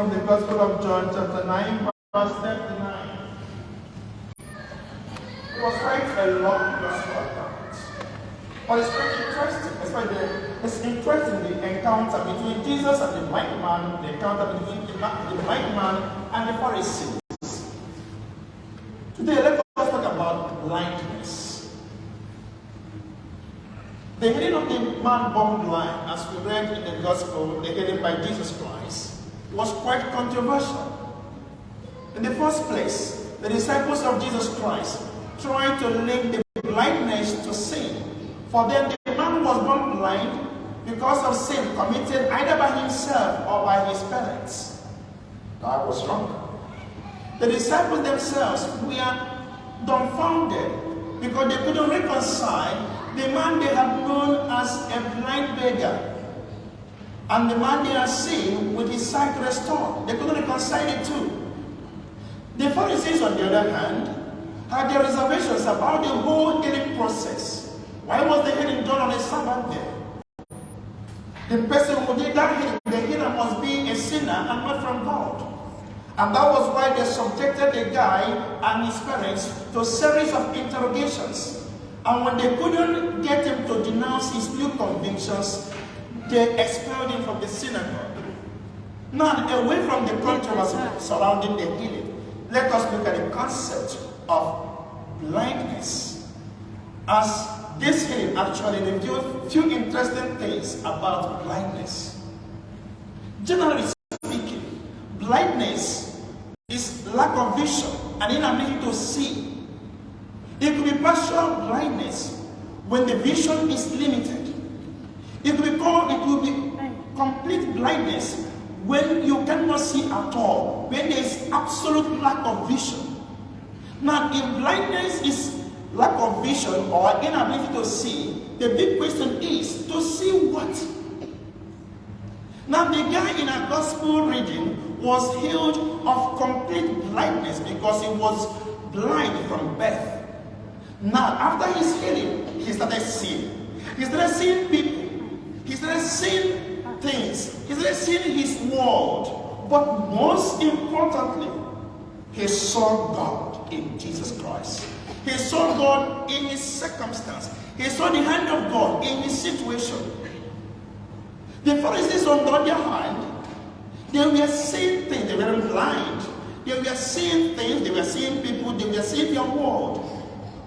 from the Gospel of John, chapter 9, verse 39. It was quite a long gospel account. But it's quite interesting. It's interesting the encounter between Jesus and the blind man, the encounter between the blind man and the Pharisees. Today, let us talk about blindness. The healing of the man born blind, as we read in the Gospel, the healing by Jesus Christ, was quite controversial. In the first place, the disciples of Jesus Christ tried to link the blindness to sin. For them, the man was born blind because of sin committed either by himself or by his parents. That was wrong. The disciples themselves were dumbfounded because they couldn't reconcile the man they had known as a blind beggar and the man they had seen with his sight restored. They couldn't reconcile the two. The Pharisees, on the other hand, had their reservations about the whole healing process. Why was the healing done on a Sabbath day? The person who did that healing, the healer must be a sinner and not from God. And that was why they subjected the guy and his parents to a series of interrogations. And when they couldn't get him to denounce his new convictions, they expelled him from the synagogue. Now, away from the controversy surrounding the healing, let us look at the concept of blindness. As this healing actually reveals a few interesting things about blindness. Generally speaking, blindness is lack of vision and inability to see. It could be partial blindness when the vision is limited. It could be complete blindness when you cannot see at all, when there is absolute lack of vision. Now, if blindness is lack of vision or inability to see, the big question is to see what? Now, the guy in our gospel reading was healed of complete blindness because he was blind from birth. Now, after his healing, he started seeing. He started seeing people. He started seeing things. He started seeing his world. But most importantly, he saw God in Jesus Christ. He saw God in his circumstance. He saw the hand of God in his situation. The Pharisees, on the other hand, they were seeing things. They were blind. They were seeing things. They were seeing people. They were seeing their world.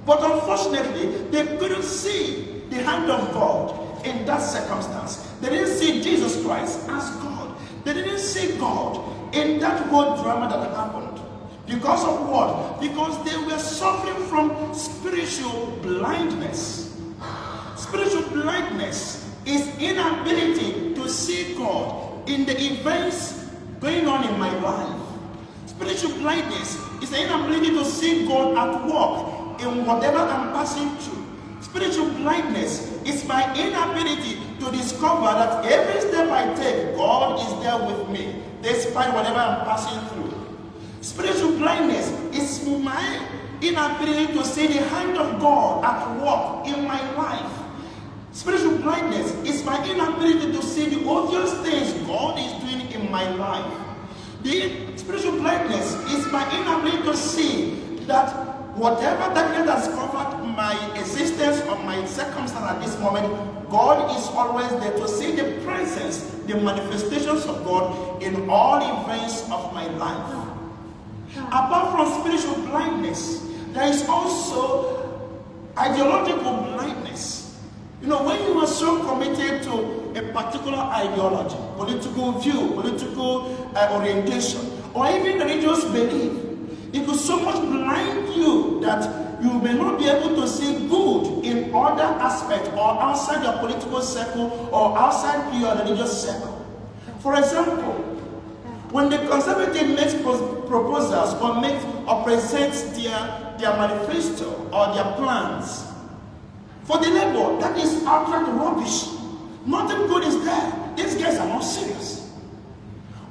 But unfortunately, they couldn't see the hand of God in that circumstance. They didn't see Jesus Christ as God. They didn't see God in that whole drama that happened. Because of what? Because they were suffering from spiritual blindness. Spiritual blindness is inability to see God in the events going on in my life. Spiritual blindness is the inability to see God at work in whatever I'm passing through. Spiritual blindness is my inability to discover that every step I take, God is there with me, despite whatever I'm passing through. Spiritual blindness is my inability to see the hand of God at work in my life. Spiritual blindness is my inability to see the obvious things God is doing in my life. The spiritual blindness is my inability to see that whatever darkness has covered my existence or my circumstance at this moment, God is always there to see the presence, the manifestations of God in all events of my life. Apart from spiritual blindness, there is also ideological blindness. You know, when you are so committed to a particular ideology, political view, political orientation, or even religious belief, it could so much blind you that you may not be able to see good in other aspects or outside your political circle or outside your religious circle. For example, when the conservative makes proposals or presents their manifesto or their plans, for the labor, that is outright rubbish. Nothing good is there. These guys are not serious.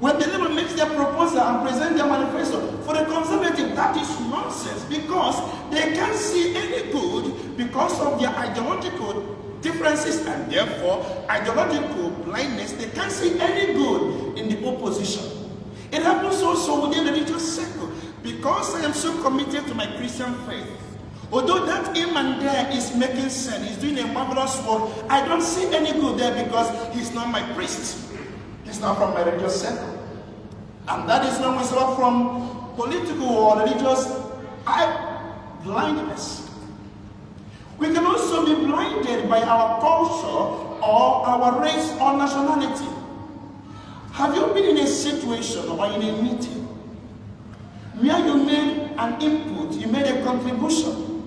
When the Labour makes their proposal and present their manifesto, for the Conservative, that is nonsense because they can't see any good because of their ideological differences and therefore ideological blindness. They can't see any good in the opposition. It am so committed to my Christian faith, although that him and there is making sense, he's doing a marvelous work, I don't see any good there because he's not my priest. He's not from my religious circle. And that is not myself from political or religious blindness. We can also be blinded by our culture or our race or nationality. Have you been in a situation or in a meeting where you made an input, you made a contribution,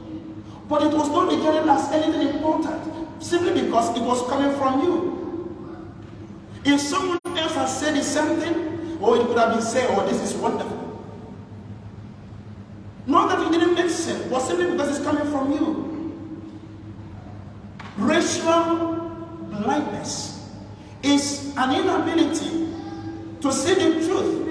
but it was not regarded as anything important, simply because it was coming from you? If someone else has said the same thing, or it could have been said, oh, this is wonderful. Not that it didn't make sense, but simply because it's coming from you. Racial blindness is an inability to see the truth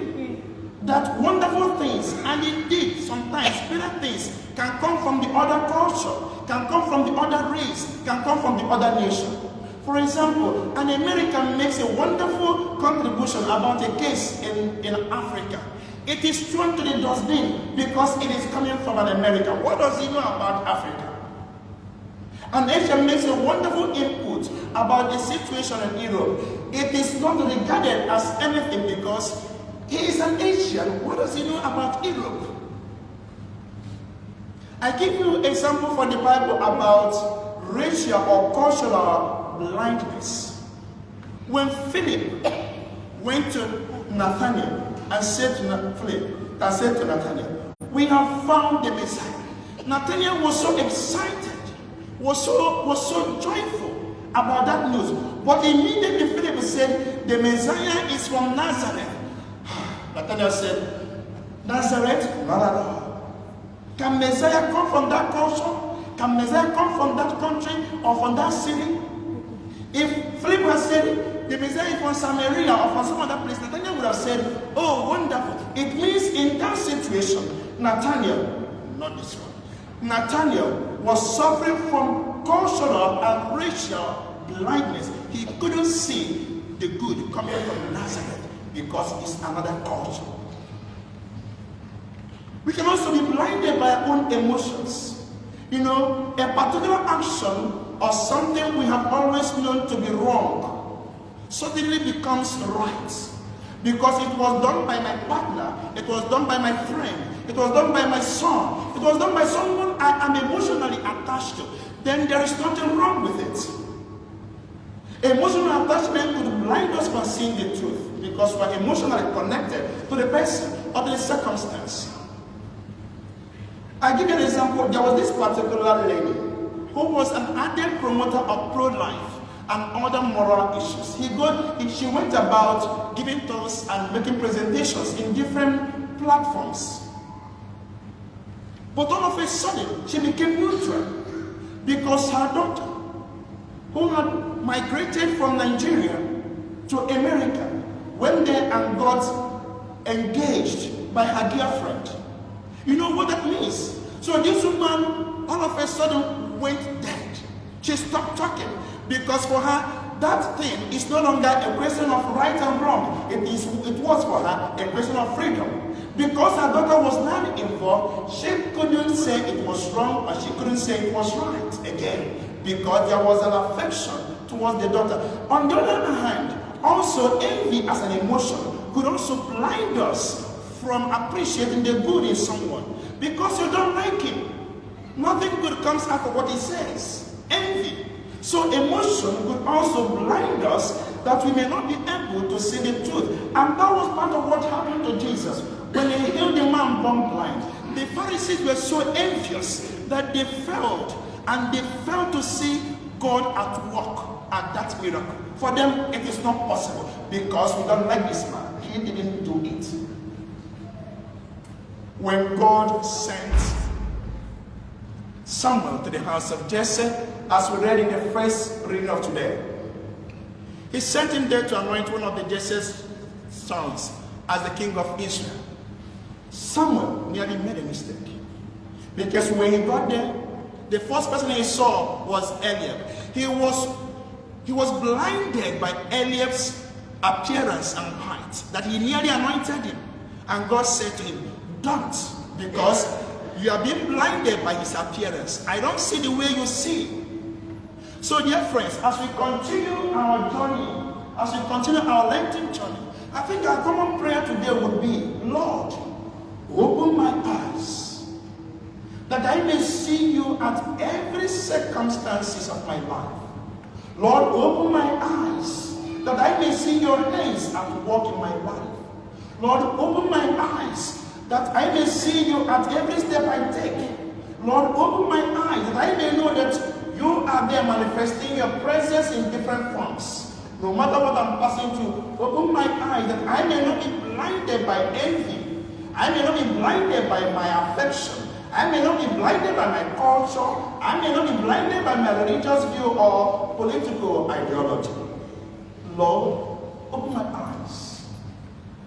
that wonderful things, and indeed sometimes better things, can come from the other culture, can come from the other race, can come from the other nation. For example, an American makes a wonderful contribution about a case in Africa. It is thrown to the dustbin because it is coming from an American. What does he know about Africa? An Asian makes a wonderful input about the situation in Europe. It is not regarded as anything because he is an Asian. What does he know about Europe? I give you an example from the Bible about racial or cultural blindness. When Philip went to Nathanael and said to Nathanael, we have found the Messiah. Nathanael was so excited, was so joyful about that news. But immediately Philip said, the Messiah is from Nazareth. Nathanael said, Nazareth? Not at all. Can Messiah come from that culture? Can Messiah come from that country or from that city? If Philip had said, the Messiah is from Samaria or from some other place, Nathanael would have said, oh, wonderful. It means in that situation, Nathanael, not this one, Nathanael was suffering from cultural and racial blindness. He couldn't see the good coming from Nazareth because it's another culture. We can also be blinded by our own emotions. You know, a particular action or something we have always known to be wrong suddenly becomes right because it was done by my partner, it was done by my friend, it was done by my son, it was done by someone I am emotionally attached to. Then there is nothing wrong with it. Emotional attachment could blind us from seeing the truth because we are emotionally connected to the person or to the circumstance. I give you an example. There was this particular lady who was an ardent promoter of pro-life and other moral issues. She went about giving talks and making presentations in different platforms. But all of a sudden, she became neutral because her daughter, who had migrated from Nigeria to America, went there and got engaged by her girlfriend. You know what that means? So this woman, all of a sudden, went dead. She stopped talking because for her, that thing is no longer a question of right and wrong. It was for her a question of freedom. Because her daughter was now involved, she couldn't say it was wrong, or she couldn't say it was right again, because there was an affection towards the daughter. On the other hand, also envy as an emotion could also blind us from appreciating the good in someone. Because you don't like him, nothing good comes out of what he says. Envy. So emotion could also blind us that we may not be able to see the truth. And that was part of what happened to Jesus. When he healed the man born blind, the Pharisees were so envious that they failed to see God at work at that miracle. For them, it is not possible because we don't like this man. He didn't do it. When God sent Samuel to the house of Jesse, as we read in the first reading of today, he sent him there to anoint one of the Jesse's sons as the king of Israel. Samuel nearly made a mistake because when he got there, the first person he saw was Eliab. He was blinded by Eliab's appearance and height, that he nearly anointed him. And God said to him, don't because you are being blinded by his appearance. I don't see the way you see. So dear friends, as we continue our journey, as we continue our Lenten journey, I think our common prayer today would be, Lord, open my eyes, that I may see you at every circumstances of my life. Lord, open my eyes, that I may see your hands at work in my life. Lord, open my eyes, that I may see you at every step I take. Lord, open my eyes, that I may know that you are there manifesting your presence in different forms. No matter what I'm passing through, open my eyes, that I may not be blinded by envy. I may not be blinded by my affection. I may not be blinded by my culture. I may not be blinded by my religious view or political ideology. Lord, open my eyes.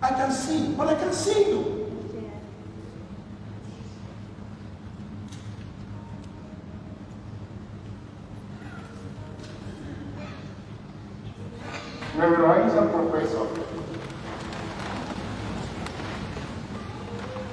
I can see, but I can see you. May we rise and profess our faith.